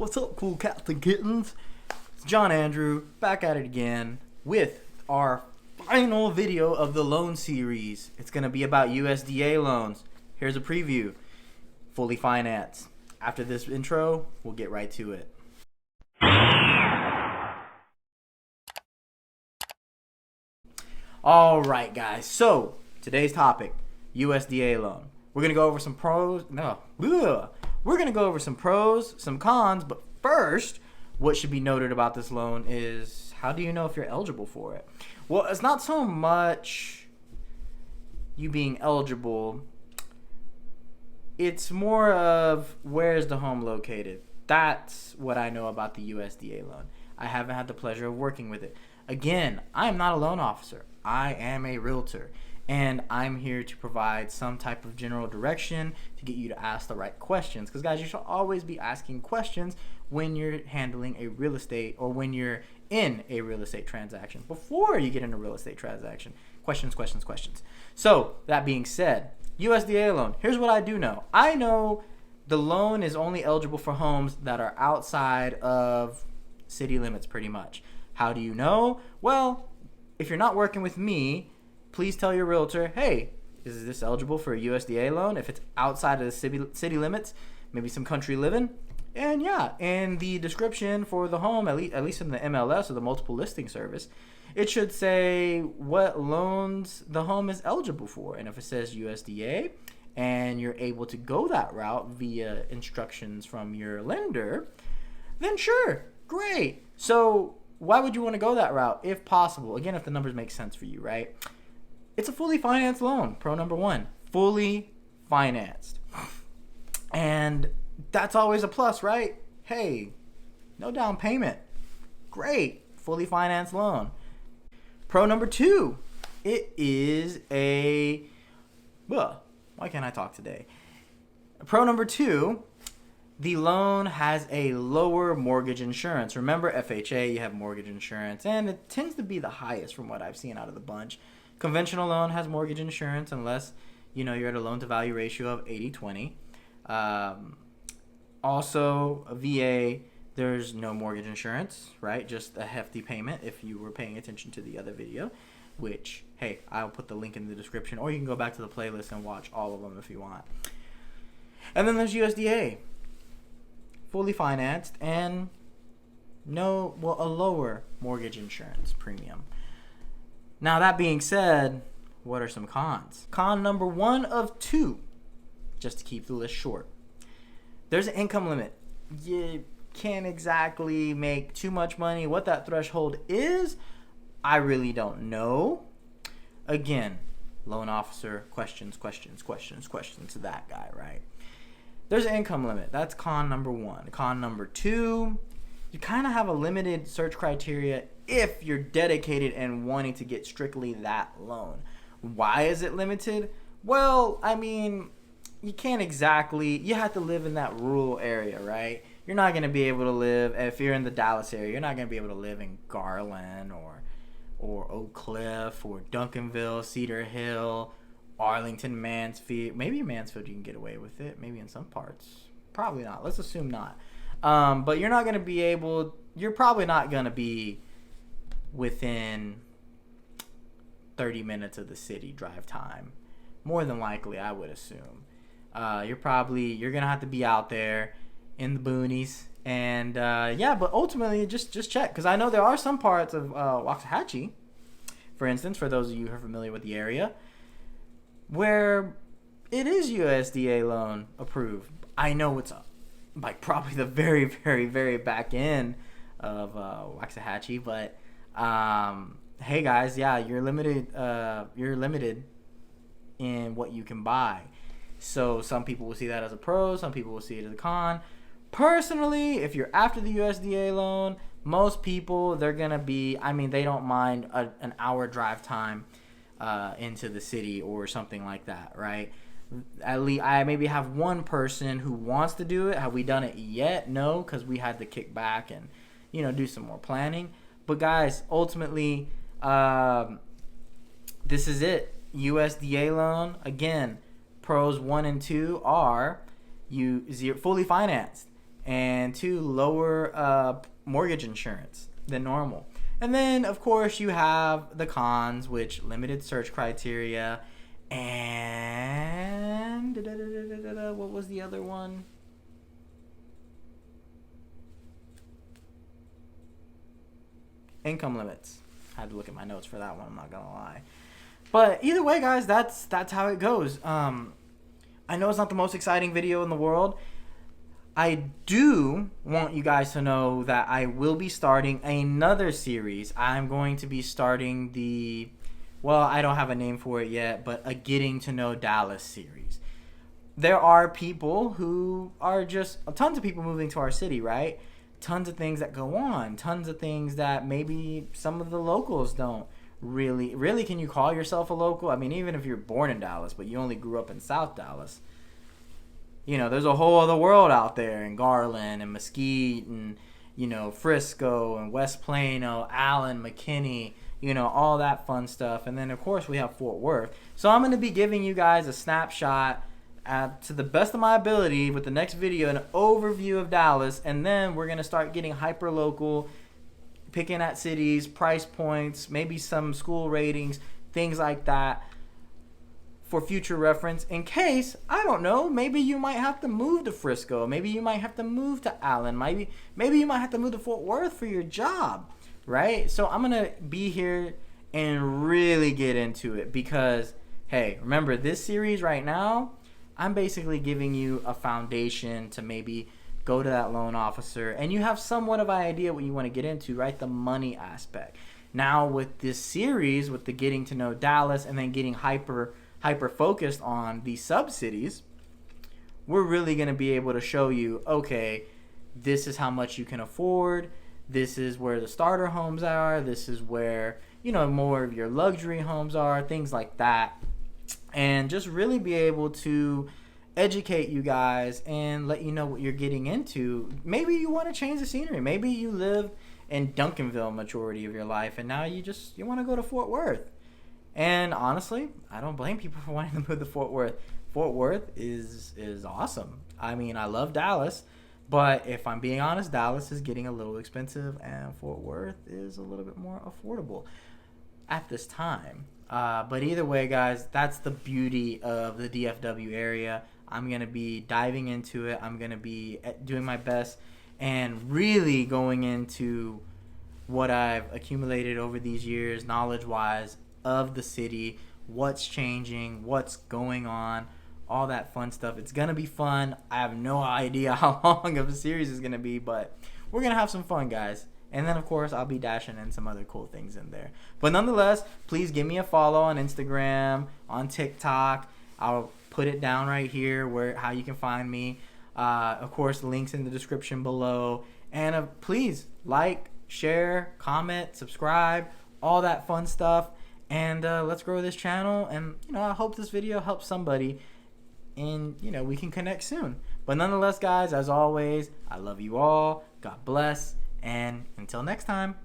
What's up, cool cats and kittens? It's John Andrew back at it again with our final video of the loan series. It's going to be about USDA loans. Here's a preview. Fully financed. After this intro, we'll get right to it. All right, guys. So today's topic, USDA loan. We're going to go over some pros. We're going to go over some pros, some cons, but first, what should be noted about this loan is how do you know if you're eligible for it? Well, it's not so much you being eligible. It's more of where's the home located. That's what I know about the USDA loan. I haven't had the pleasure of working with it. Again, I am not a loan officer. I am a realtor. And I'm here to provide some type of general direction to get you to ask the right questions. Because, guys, you should always be asking questions when you're handling a real estate or when you're in a real estate transaction. Before you get in a real estate transaction, questions. So, that being said, USDA loan. Here's what I do know. I know the loan is only eligible for homes that are outside of city limits pretty much. How do you know? Well, if you're not working with me, please tell your realtor, hey, is this eligible for a USDA loan? If it's outside of the city limits, maybe some country living. And yeah, in the description for the home, at least in the MLS or the multiple listing service, it should say what loans the home is eligible for. And if it says USDA and you're able to go that route via instructions from your lender, then sure, great. So why would you want to go that route if possible? Again, if the numbers make sense for you, right? It's a fully financed loan. Pro number one, fully financed. And that's always a plus, right? Hey, no down payment. Great, fully financed loan. Pro number two, it is a, why can't I talk today? Pro number two, the loan has a lower mortgage insurance. Remember FHA, you have mortgage insurance, and it tends to be the highest from what I've seen out of the bunch. Conventional loan has mortgage insurance unless, you're at a loan-to-value ratio of 80-20. Also, a VA, there's no mortgage insurance, right? Just a hefty payment if you were paying attention to the other video, which, hey, I'll put the link in the description, or you can go back to the playlist and watch all of them if you want. And then there's USDA, fully financed, and a lower mortgage insurance premium. Now, that being said, what are some cons? Con number one of two, just to keep the list short. There's an income limit. You can't exactly make too much money. What that threshold is, I really don't know. Again, loan officer, questions to that guy, right? There's an income limit. That's con number one. Con number two, you kind of have a limited search criteria if you're dedicated and wanting to get strictly that loan. Why is it limited? Well, I mean, you have to live in that rural area, right? You're not going to be able to live, if you're in the Dallas area, you're not going to be able to live in Garland or Oak Cliff or Duncanville, Cedar Hill, Arlington, Mansfield. Maybe in Mansfield you can get away with it. Maybe in some parts. Probably not. Let's assume not. But you're probably not going to be within 30 minutes of the city drive time. More than likely, I would assume. You're going to have to be out there in the boonies. And but ultimately, just check. Because I know there are some parts of Waxahachie, for instance, for those of you who are familiar with the area, where it is USDA loan approved. I know it's probably the very, very, very back end of Waxahachie, but hey guys, yeah, you're limited in what you can buy. So some people will see that as a pro, some people will see it as a con. Personally, if you're after the USDA loan, most people, they're gonna be, they don't mind an hour drive time into the city or something like that, right? At least I maybe have one person who wants to do it. Have we done it yet? No, because we had to kick back and do some more planning. But guys, ultimately, this is it. USDA loan. Again, pros 1 and 2 are fully financed. and 2, lower mortgage insurance than normal. And then, of course, you have the cons, which limited search criteria, and what was the other one? Income limits. I had to look at my notes for that one, I'm not gonna lie. But either way, guys, that's how it goes. I know it's not the most exciting video in the world. I do want you guys to know that I will be starting another series. I'm going to be starting well, I don't have a name for it yet, but a Getting to Know Dallas series. There are people who are just, tons of people moving to our city, right? Tons of things that go on. Tons of things that maybe some of the locals don't really. Can you call yourself a local? I mean, even if you're born in Dallas, but you only grew up in South Dallas. You know, there's a whole other world out there in Garland and Mesquite and, you know, Frisco and West Plano, Allen, McKinney, you know, all that fun stuff. And then, of course, we have Fort Worth. So I'm going to be giving you guys a snapshot to the best of my ability with the next video, an overview of Dallas. And then we're going to start getting hyper local, picking at cities, price points, maybe some school ratings, things like that, for future reference in case, I don't know, maybe you might have to move to Frisco. Maybe you might have to move to Allen. Maybe you might have to move to Fort Worth for your job, right? So I'm going to be here and really get into it because, hey, remember this series right now, I'm basically giving you a foundation to maybe go to that loan officer and you have somewhat of an idea what you want to get into, right? The money aspect. Now with this series, with the Getting to Know Dallas and then getting hyper focused on the sub-cities, we're really going to be able to show you, okay, this is how much you can afford. This is where the starter homes are. This is where, you know, more of your luxury homes are, things like that. And just really be able to educate you guys and let you know what you're getting into. Maybe you want to change the scenery. Maybe you live in Duncanville majority of your life and now you want to go to Fort Worth. And honestly, I don't blame people for wanting to move to Fort Worth. Fort Worth is awesome. I mean, I love Dallas, but if I'm being honest, Dallas is getting a little expensive and Fort Worth is a little bit more affordable at this time. But either way, guys, that's the beauty of the DFW area. I'm going to be diving into it. I'm going to be doing my best and really going into what I've accumulated over these years, knowledge-wise, of the city, what's changing, what's going on, all that fun stuff. It's gonna be fun. I have no idea how long of a series is gonna be, but we're gonna have some fun, guys. And then of course I'll be dashing in some other cool things in there. But nonetheless, please give me a follow on Instagram, on TikTok. I'll put it down right here how you can find me. Of course, links in the description below. And please like, share, comment, subscribe, all that fun stuff. And let's grow this channel. And, you know, I hope this video helps somebody. And, you know, we can connect soon. But nonetheless, guys, as always, I love you all. God bless. And until next time.